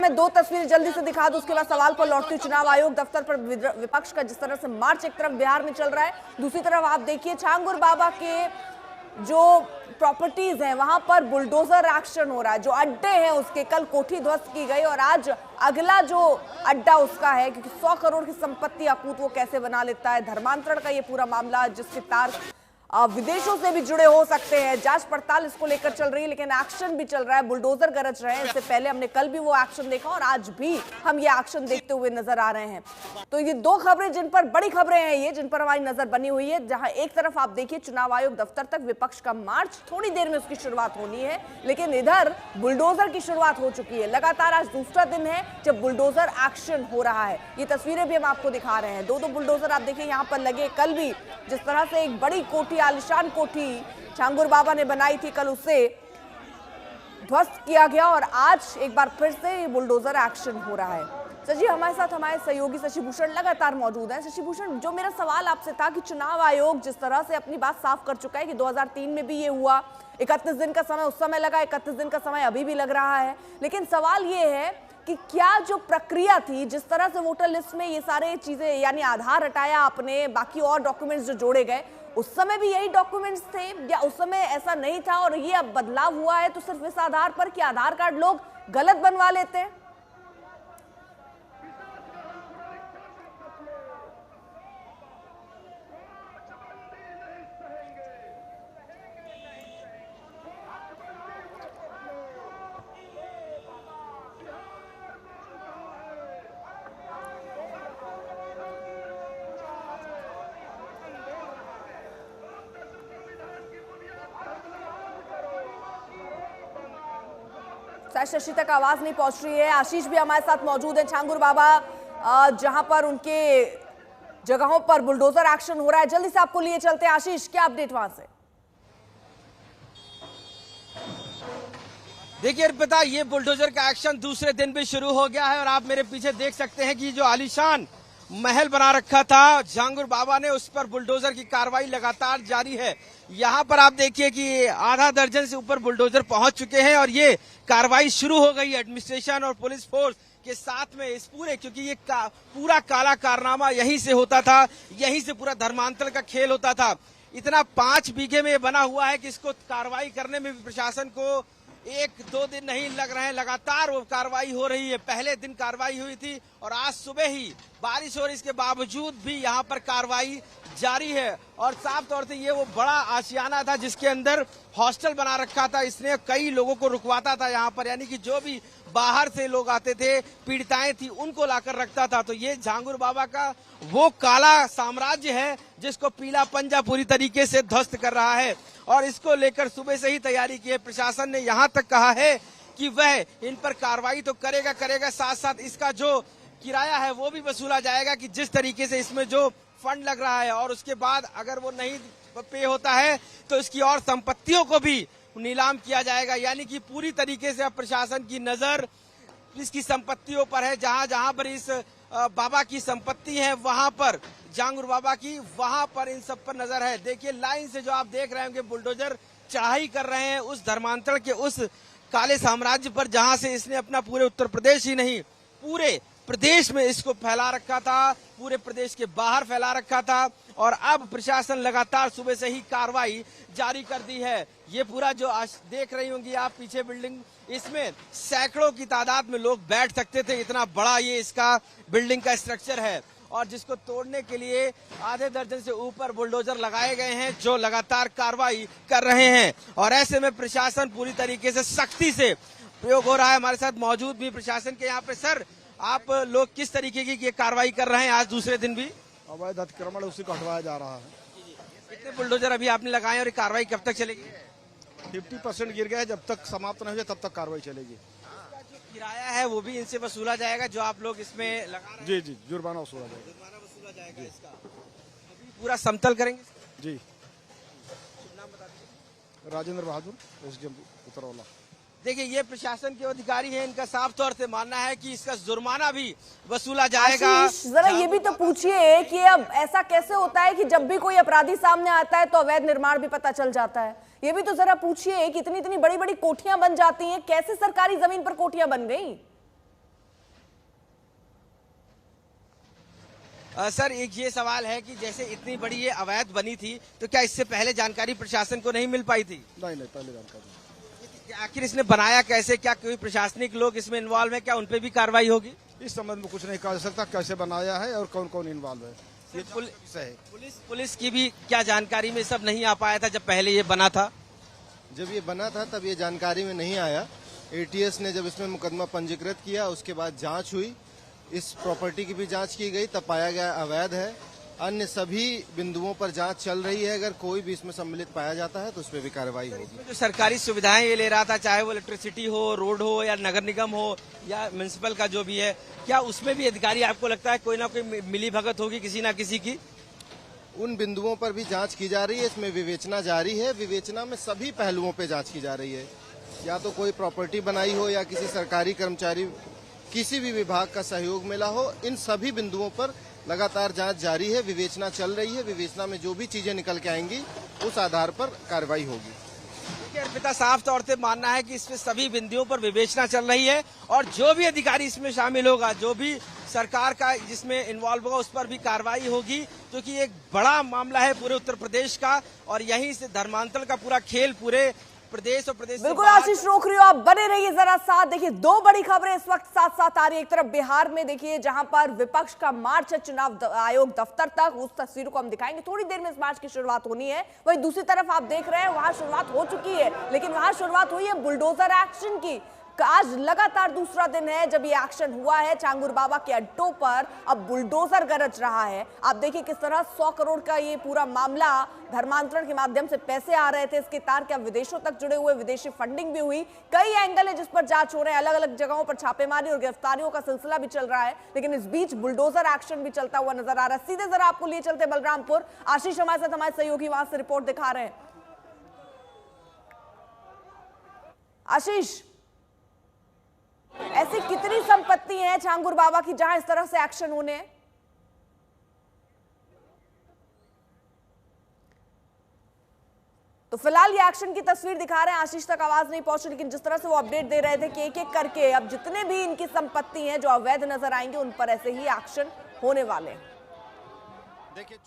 मैं दो तस्वीरें जल्दी से दिखा दूं, उसके बाद सवाल पर लौटती हूं। चुनाव आयोग दफ्तर पर विपक्ष का जिस तरह से मार्च एक तरफ बिहार में चल रहा है, दूसरी तरफ आप देखिए छांगुर बाबा के जो प्रॉपर्टीज हैं वहां पर बुलडोजर एक्शन हो रहा है। जो अड्डे हैं उसके कल कोठी ध्वस्त की गई और आज अगला जो अड्डा उसका है, क्योंकि 100 करोड़ की संपत्ति आपूत वो कैसे बना लेता है। धर्मांतरण का ये पूरा मामला जिसके तार विदेशों से भी जुड़े हो सकते हैं, जांच पड़ताल इसको लेकर चल रही है, लेकिन एक्शन भी चल रहा है, बुलडोजर गरज रहे हैं। इससे पहले हमने कल भी वो एक्शन देखा और आज भी हम ये एक्शन देखते हुए नजर आ रहे हैं। तो ये दो खबरें जिन पर बड़ी खबरें हैं, ये जिन पर हमारी नजर बनी हुई है, जहां एक तरफ आप देखिए चुनाव आयोग दफ्तर तक विपक्ष का मार्च, थोड़ी देर में उसकी शुरुआत होनी है, लेकिन इधर बुलडोजर की शुरुआत हो चुकी है। लगातार आज दूसरा दिन है जब बुलडोजर एक्शन हो रहा है। ये तस्वीरें भी हम आपको दिखा रहे हैं, दो बुलडोजर आप देखिए यहां पर लगे। कल भी जिस तरह से एक बड़ी कोठी, आलिशान कोठी छांगुर बाबा ने बनाई थी, कल उसे ध्वस्त किया गया और आज एक बार फिर से ये बुलडोजर एक्शन हो रहा है। सची हमारे साथ हमारे सहयोगी शशि भूषण लगातार मौजूद हैं। शशि भूषण, जो मेरा सवाल आपसे था कि चुनाव आयोग जिस तरह से अपनी बात साफ कर चुका है कि 2003 में भी ये हुआ, 31 दिन का समय उस समय लगा, 31 दिन का समय अभी भी लग रहा है, लेकिन सवाल ये है कि क्या जो प्रक्रिया थी, जिस तरह से वोटर लिस्ट में ये सारे चीजें यानी आधार हटाया आपने, बाकी और डॉक्यूमेंट्स जो जोड़े गए, उस समय भी यही डॉक्यूमेंट्स थे या उस समय ऐसा नहीं था और ये अब बदलाव हुआ है तो सिर्फ इस आधार पर कि आधार कार्ड लोग गलत बनवा लेते हैं? शायद शशि तक आवाज नहीं पहुंच रही है। आशीष भी हमारे साथ मौजूद है। छांगुर बाबा जहां पर उनके जगहों पर बुलडोजर एक्शन हो रहा है, जल्दी से आपको लिए चलते हैं। आशीष, क्या अपडेट वहां से? देखिए अर्पिता, ये बुलडोजर का एक्शन दूसरे दिन भी शुरू हो गया है और आप मेरे पीछे देख सकते हैं कि जो आलीशान महल बना रखा था छांगुर बाबा ने, उस पर बुलडोजर की कार्रवाई लगातार जारी है। यहाँ पर आप देखिए कि आधा दर्जन से ऊपर बुलडोजर पहुंच चुके हैं और ये कार्रवाई शुरू हो गई है एडमिनिस्ट्रेशन और पुलिस फोर्स के साथ में इस पूरे, क्योंकि ये पूरा काला कारनामा यहीं से होता था, यहीं से पूरा धर्मांतरण का खेल होता था। इतना 5 बीघे में ये बना हुआ है कि इसको कार्रवाई करने में भी प्रशासन को 1-2 दिन नहीं लग रहे हैं, लगातार वो कार्रवाई हो रही है। पहले दिन कार्रवाई हुई थी और आज सुबह ही बारिश हो रही, इसके बावजूद भी यहाँ पर कार्रवाई जारी है। और साफ तौर से ये वो बड़ा आशियाना था जिसके अंदर हॉस्टल बना रखा था, इसने कई लोगों को रुकवाता था यहाँ पर, यानी कि जो भी बाहर से लोग आते थे, पीड़िताएं थी, उनको लाकर रखता था। तो ये छांगुर बाबा का वो काला साम्राज्य है जिसको पीला पंजा पूरी तरीके से ध्वस्त कर रहा है और इसको लेकर सुबह से ही तैयारी की है। प्रशासन ने यहाँ तक कहा है कि वह इन पर कार्रवाई तो करेगा, साथ साथ इसका जो किराया है वो भी वसूला जाएगा कि जिस तरीके से इसमें जो फंड लग रहा है, और उसके बाद अगर वो नहीं पे होता है तो इसकी और संपत्तियों को भी नीलाम किया जाएगा। यानी कि पूरी तरीके से अब प्रशासन की नजर इसकी संपत्तियों पर है। जहां जहां पर इस बाबा की संपत्ति है, वहां पर छांगुर बाबा की, वहां पर इन सब पर नजर है। देखिए लाइन से जो आप देख रहे होंगे बुलडोजर चढ़ाई कर रहे हैं उस धर्मांतरण के उस काले साम्राज्य पर, जहां से इसने अपना पूरे उत्तर प्रदेश ही नहीं पूरे प्रदेश में इसको फैला रखा था, पूरे प्रदेश के बाहर फैला रखा था। और अब प्रशासन लगातार सुबह से ही कार्रवाई जारी कर दी है। ये पूरा जो देख रही होंगी आप पीछे बिल्डिंग, इसमें सैकड़ों की तादाद में लोग बैठ सकते थे, इतना बड़ा ये इसका बिल्डिंग का स्ट्रक्चर है। और जिसको तोड़ने के लिए आधे दर्जन से ऊपर बुलडोजर लगाए गए हैं जो लगातार कार्रवाई कर रहे हैं। और ऐसे में प्रशासन पूरी तरीके से सख्ती से प्रयोग हो रहा है। हमारे साथ मौजूद भी प्रशासन के यहाँ पे। सर, आप लोग किस तरीके की कार्रवाई कर रहे हैं आज दूसरे दिन भी? अवैध अतिक्रमण उसी को हटवाया जा रहा है। कितने बुलडोजर अभी आपने लगाए और ये कार्रवाई कब तक चलेगी? 50% गिर गया है, जब तक समाप्त नहीं हो जाए तब तक कार्रवाई चलेगी। किराया है वो भी इनसे वसूला जाएगा जो आप लोग इसमें लगा रहे हैं? जी, जुर्माना वसूला जाएगा। जुर्माना वसूला जाएगा इसका। अभी पूरा समतल करेंगे जी। नाम बता दीजिए। राजेंद्र बहादुर, एसडीएम उतरौला। देखिए ये प्रशासन के अधिकारी हैं, इनका साफ तौर से मानना है कि इसका जुर्माना भी वसूला जाएगा। जरा ये भी तो पूछिए कि अब ऐसा कैसे होता है कि जब भी कोई अपराधी सामने आता है तो अवैध निर्माण भी पता चल जाता है? ये भी तो जरा पूछिए कि इतनी इतनी बड़ी बड़ी कोठियां बन जाती हैं, कैसे सरकारी जमीन पर कोठियां बन गई? सर एक ये सवाल है कि जैसे इतनी बड़ी ये अवैध बनी थी तो क्या इससे पहले जानकारी प्रशासन को नहीं मिल पाई थी? नहीं पहले जानकारी। आखिर इसने बनाया कैसे? क्या कोई प्रशासनिक लोग इसमें इन्वॉल्व है? क्या उनपे भी कार्रवाई होगी? इस संबंध में कुछ नहीं कहा जा सकता, कैसे बनाया है और कौन कौन इन्वॉल्व है, ये पुलिस है। पुलिस की भी क्या जानकारी में सब नहीं आ पाया था जब पहले ये बना था? जब ये बना था तब ये जानकारी में नहीं आया। एटीएस ने जब इसमें मुकदमा पंजीकृत किया, उसके बाद जांच हुई, इस प्रॉपर्टी की भी जांच की गई, तब पाया गया अवैध है। अन्य सभी बिंदुओं पर जांच चल रही है, अगर कोई भी इसमें सम्मिलित पाया जाता है तो उस पर भी कार्रवाई होगी। जो सरकारी सुविधाएं ये ले रहा था, चाहे वो इलेक्ट्रिसिटी हो, रोड हो या नगर निगम हो या म्युनिसिपल का जो भी है, क्या उसमें भी अधिकारी आपको लगता है कोई ना कोई मिली भगत होगी किसी ना किसी की? उन बिंदुओं पर भी जांच की जा रही है, इसमें विवेचना जारी है। विवेचना में सभी पहलुओं पे जांच की जा रही है, या तो कोई प्रॉपर्टी बनाई हो या किसी सरकारी कर्मचारी, किसी भी विभाग का सहयोग मिला हो, इन सभी बिंदुओं पर लगातार जांच जारी है, विवेचना चल रही है। विवेचना में जो भी चीजें निकल के आएंगी उस आधार पर कार्रवाई होगी। देखिए अर्पिता, साफ तौर से मानना है कि इसमें सभी बिंदुओं पर विवेचना चल रही है और जो भी अधिकारी इसमें शामिल होगा, जो भी सरकार का जिसमें इन्वॉल्व होगा, उस पर भी कार्रवाई होगी, क्योंकि एक बड़ा मामला है पूरे उत्तर प्रदेश का और यहीं से धर्मांतरण का पूरा खेल पूरे प्रदेश और प्रदेश बिल्कुल आशीष रोक रही हो, आप बने रहिए जरा साथ। देखिए दो बड़ी खबरें इस वक्त साथ साथ आ रही है। एक तरफ बिहार में देखिए जहां पर विपक्ष का मार्च है चुनाव आयोग दफ्तर तक, उस तस्वीर को हम दिखाएंगे थोड़ी देर में। इस मार्च की शुरुआत होनी है। वहीं दूसरी तरफ आप देख रहे हैं वहां शुरुआत हो चुकी है, लेकिन वहां शुरुआत हुई है बुलडोजर एक्शन की। आज लगातार दूसरा दिन है जब ये एक्शन हुआ है चांगुर बाबा के अड्डों पर। अब बुलडोजर गरज रहा है। आप देखिए किस तरह 100 करोड़ का ये पूरा मामला धर्मांतरण के माध्यम से पैसे आ रहे थे, इसके तार क्या विदेशों तक जुड़े हुए, विदेशी फंडिंग भी हुई। कई एंगल है जिस पर जांच हो रहे हैं, अलग अलग जगहों पर छापेमारी और गिरफ्तारियों का सिलसिला भी चल रहा है। लेकिन इस बीच बुलडोजर एक्शन भी चलता हुआ नजर आ रहा है। सीधे जरा आपको लिए चलते बलरामपुर। आशीष हमारे साथ हमारे सहयोगी वहां से रिपोर्ट दिखा रहे हैं। आशीष, ऐसी कितनी संपत्ति है चांगुर बाबा की जहां इस तरह से एक्शन होने हैं? तो फिलहाल ये एक्शन की तस्वीर दिखा रहे हैं। आशीष तक आवाज नहीं पहुंची, लेकिन जिस तरह से वो अपडेट दे रहे थे कि एक एक करके अब जितने भी इनकी संपत्ति हैं जो अवैध नजर आएंगे उन पर ऐसे ही एक्शन होने वाले हैं। देखिए